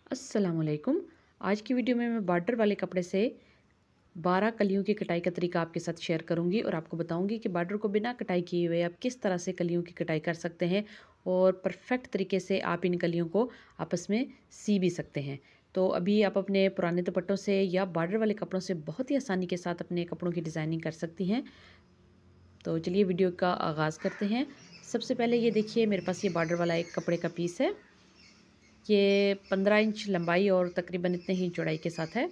अस्सलामुअलैकुम। आज की वीडियो में मैं बॉर्डर वाले कपड़े से 12 कलियों की कटाई का तरीका आपके साथ शेयर करूंगी और आपको बताऊंगी कि बॉर्डर को बिना कटाई किए हुए आप किस तरह से कलियों की कटाई कर सकते हैं और परफेक्ट तरीके से आप इन कलियों को आपस में सी भी सकते हैं। तो अभी आप अपने पुराने दुपट्टों से या बॉर्डर वाले कपड़ों से बहुत ही आसानी के साथ अपने कपड़ों की डिज़ाइनिंग कर सकती हैं। तो चलिए वीडियो का आगाज़ करते हैं। सबसे पहले ये देखिए, मेरे पास ये बॉर्डर वाला एक कपड़े का पीस है। ये 15 इंच लंबाई और तकरीबन इतने ही चौड़ाई के साथ है।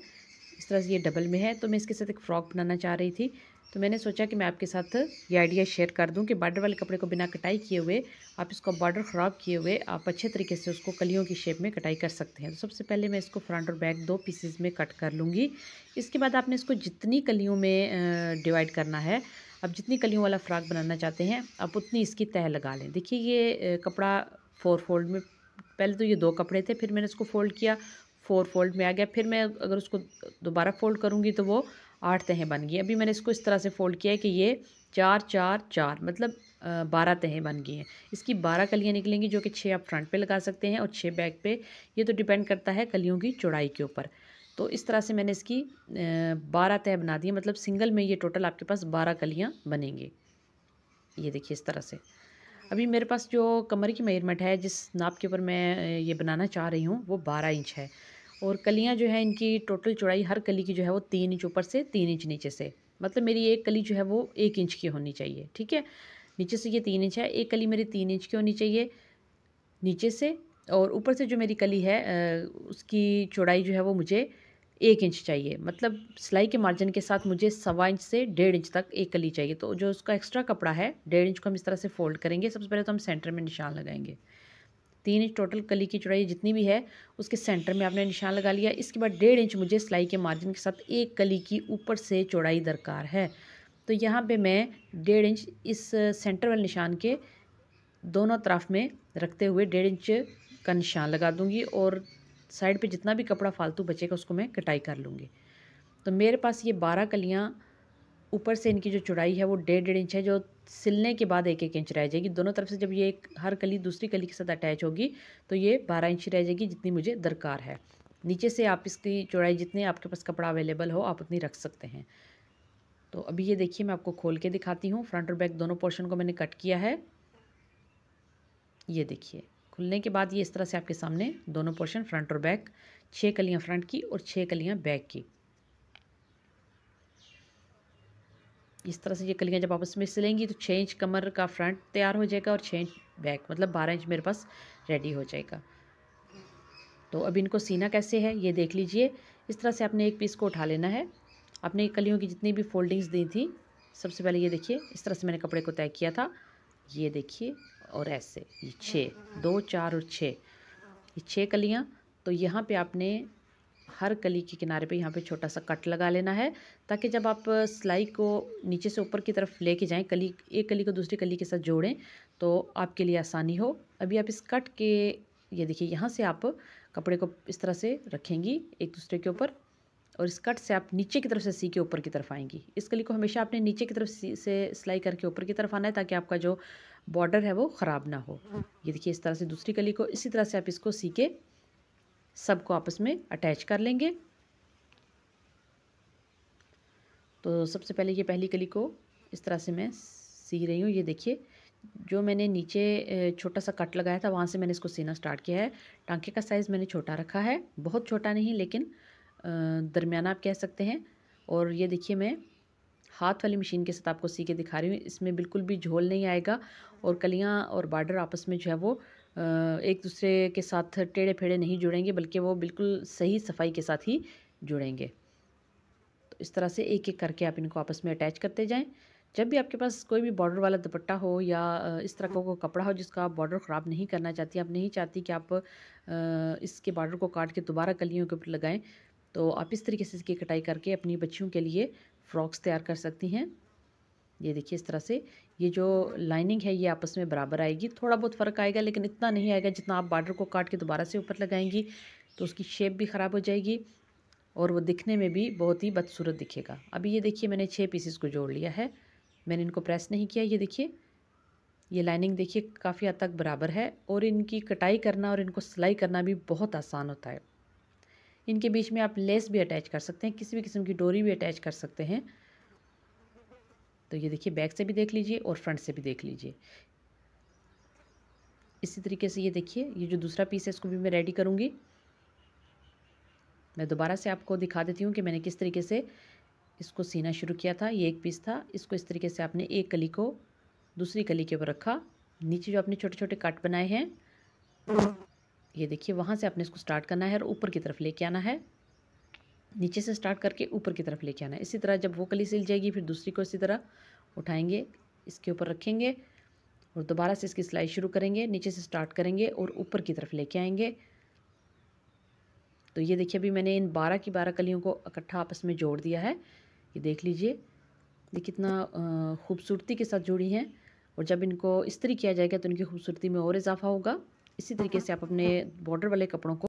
इस तरह से ये डबल में है। तो मैं इसके साथ एक फ़्रॉक बनाना चाह रही थी। तो मैंने सोचा कि मैं आपके साथ ये आइडिया शेयर कर दूं कि बॉर्डर वाले कपड़े को बिना कटाई किए हुए, आप इसको बॉर्डर ख़राब किए हुए आप अच्छे तरीके से उसको कलियों की शेप में कटाई कर सकते हैं। तो सबसे पहले मैं इसको फ्रंट और बैक 2 पीसेस में कट कर लूँगी। इसके बाद आपने इसको जितनी कलियों में डिवाइड करना है, आप जितनी कलियों वाला फ़्रॉक बनाना चाहते हैं, आप उतनी इसकी तह लगा लें। देखिए ये कपड़ा 4 फोल्ड में, पहले तो ये 2 कपड़े थे, फिर मैंने इसको फ़ोल्ड किया, 4 फोल्ड में आ गया। फिर मैं अगर उसको दोबारा फ़ोल्ड करूँगी तो वो 8 तहें बन गई। अभी मैंने इसको इस तरह से फ़ोल्ड किया है कि ये 4 4 4 मतलब 12 तहें बन गई हैं। इसकी 12 कलियाँ निकलेंगी, जो कि 6 आप फ्रंट पे लगा सकते हैं और 6 बैक पे। ये तो डिपेंड करता है कलियों की चौड़ाई के ऊपर। तो इस तरह से मैंने इसकी 12 तह बना दी है, मतलब सिंगल में ये टोटल आपके पास 12 कलियाँ बनेंगी। ये देखिए इस तरह से। अभी मेरे पास जो कमर की मेजरमेंट है, जिस नाप के ऊपर मैं ये बनाना चाह रही हूँ, वो 12 इंच है। और कलियाँ जो है, इनकी टोटल चौड़ाई हर कली की जो है वो 3 इंच ऊपर से 3 इंच नीचे से, मतलब मेरी एक कली जो है वो 1 इंच की होनी चाहिए। ठीक है, नीचे से ये 3 इंच है, एक कली मेरी 3 इंच की होनी चाहिए नीचे से। और ऊपर से जो मेरी कली है उसकी चौड़ाई जो है वो मुझे 1 इंच चाहिए। मतलब सिलाई के मार्जिन के साथ मुझे 1.25 इंच से 1.5 इंच तक एक कली चाहिए। तो जो उसका एक्स्ट्रा कपड़ा है 1.5 इंच को हम इस तरह से फ़ोल्ड करेंगे। सबसे पहले तो हम सेंटर में निशान लगाएंगे। 3 इंच टोटल कली की चौड़ाई जितनी भी है, उसके सेंटर में आपने निशान लगा लिया। इसके बाद 1.5 इंच मुझे सिलाई के मार्जिन के साथ एक कली की ऊपर से चौड़ाई दरकार है। तो यहाँ पे मैं 1.5 इंच इस सेंटर वाले निशान के दोनों तरफ में रखते हुए 1.5 इंच का निशान लगा दूंगी और साइड पे जितना भी कपड़ा फालतू बचेगा उसको मैं कटाई कर लूँगी। तो मेरे पास ये 12 कलियाँ, ऊपर से इनकी जो चौड़ाई है वो 1.5 इंच है, जो सिलने के बाद 1 1 इंच रह जाएगी। दोनों तरफ से जब ये हर कली दूसरी कली के साथ अटैच होगी तो ये 12 इंच रह जाएगी, जितनी मुझे दरकार है। नीचे से आप इसकी चौड़ाई जितने आपके पास कपड़ा अवेलेबल हो आप उतनी रख सकते हैं। तो अभी ये देखिए, मैं आपको खोल के दिखाती हूँ। फ्रंट और बैक दोनों पोर्शन को मैंने कट किया है। ये देखिए, खुलने के बाद ये इस तरह से आपके सामने दोनों पोर्शन फ्रंट और बैक, 6 कलियां फ्रंट की और 6 कलियां बैक की। इस तरह से ये कलियां जब आपस में सिलेंगी तो 6 इंच कमर का फ्रंट तैयार हो जाएगा और 6 इंच बैक, मतलब 12 इंच मेरे पास रेडी हो जाएगा। तो अब इनको सीना कैसे है ये देख लीजिए। इस तरह से आपने एक पीस को उठा लेना है। आपने कलियों की जितनी भी फोल्डिंग्स दी थी, सबसे पहले ये देखिए इस तरह से मैंने कपड़े को तय किया था। ये देखिए, और ऐसे ये 6, 2 4 और 6, ये 6 कलियाँ। तो यहाँ पे आपने हर कली के किनारे पे यहाँ पे छोटा सा कट लगा लेना है, ताकि जब आप सिलाई को नीचे से ऊपर की तरफ लेके जाएं, कली एक कली को दूसरी कली के साथ जोड़ें, तो आपके लिए आसानी हो। अभी आप इस कट के, ये देखिए, यहाँ से आप कपड़े को इस तरह से रखेंगी एक दूसरे के ऊपर और इस कट से आप नीचे की तरफ से सी के ऊपर की तरफ आएंगी। इस कली को हमेशा आपने नीचे की तरफ सी से सिलाई करके ऊपर की तरफ आना है, ताकि आपका जो बॉर्डर है वो ख़राब ना हो। ये देखिए इस तरह से दूसरी कली को इसी तरह से आप इसको सी के सबको आपस में अटैच कर लेंगे। तो सबसे पहले ये पहली कली को इस तरह से मैं सी रही हूँ। ये देखिए, जो मैंने नीचे छोटा सा कट लगाया था वहाँ से मैंने इसको सीना स्टार्ट किया है। टांके का साइज़ मैंने छोटा रखा है, बहुत छोटा नहीं, लेकिन दरमियाना आप कह सकते हैं। और ये देखिए, मैं हाथ वाली मशीन के साथ आपको सी के दिखा रही हूँ। इसमें बिल्कुल भी झोल नहीं आएगा और कलियाँ और बॉर्डर आपस में जो है वो एक दूसरे के साथ टेढ़े फेढ़े नहीं जुड़ेंगे, बल्कि वो बिल्कुल सही सफाई के साथ ही जुड़ेंगे। तो इस तरह से एक एक करके आप इनको आपस में अटैच करते जाएं। जब भी आपके पास कोई भी बॉर्डर वाला दुपट्टा हो या इस तरह का कोई कपड़ा हो जिसका आप बॉर्डर ख़राब नहीं करना चाहती, आप नहीं चाहती कि आप इसके बॉर्डर को काट के दोबारा कलियों के ऊपर लगाएं, तो आप इस तरीके से इसकी कटाई करके अपनी बच्चियों के लिए फ़्रॉक्स तैयार कर सकती हैं। ये देखिए इस तरह से ये जो लाइनिंग है ये आपस में बराबर आएगी। थोड़ा बहुत फ़र्क आएगा, लेकिन इतना नहीं आएगा जितना आप बॉर्डर को काट के दोबारा से ऊपर लगाएंगी, तो उसकी शेप भी ख़राब हो जाएगी और वो दिखने में भी बहुत ही बदसूरत दिखेगा। अभी ये देखिए, मैंने 6 पीसेस को जोड़ लिया है, मैंने इनको प्रेस नहीं किया। ये देखिए, ये लाइनिंग देखिए काफ़ी हद तक बराबर है और इनकी कटाई करना और इनको सिलाई करना भी बहुत आसान होता है। इनके बीच में आप लेस भी अटैच कर सकते हैं, किसी भी किस्म की डोरी भी अटैच कर सकते हैं। तो ये देखिए बैक से भी देख लीजिए और फ्रंट से भी देख लीजिए। इसी तरीके से ये देखिए, ये जो दूसरा पीस है इसको भी मैं रेडी करूँगी। मैं दोबारा से आपको दिखा देती हूँ कि मैंने किस तरीके से इसको सीना शुरू किया था। ये एक पीस था, इसको इस तरीके से आपने एक कली को दूसरी कली के ऊपर रखा, नीचे जो आपने छोटे छोटे कट बनाए हैं ये देखिए, वहाँ से आपने इसको स्टार्ट करना है और ऊपर की तरफ लेके आना है। नीचे से स्टार्ट करके ऊपर की तरफ लेके आना है। इसी तरह जब वो कली सिल जाएगी फिर दूसरी को इसी तरह उठाएंगे, इसके ऊपर रखेंगे और दोबारा से इसकी सिलाई शुरू करेंगे, नीचे से स्टार्ट करेंगे और ऊपर की तरफ लेके आएंगे। तो ये देखिए अभी मैंने इन 12 की 12 कलियों को इकट्ठा आपस में जोड़ दिया है। ये देख लीजिए, ये कितना खूबसूरती के साथ जुड़ी हैं और जब इनको इस्त्री किया जाएगा तो इनकी खूबसूरती में और इजाफा होगा। इसी तरीके से आप अपने बॉर्डर वाले कपड़ों को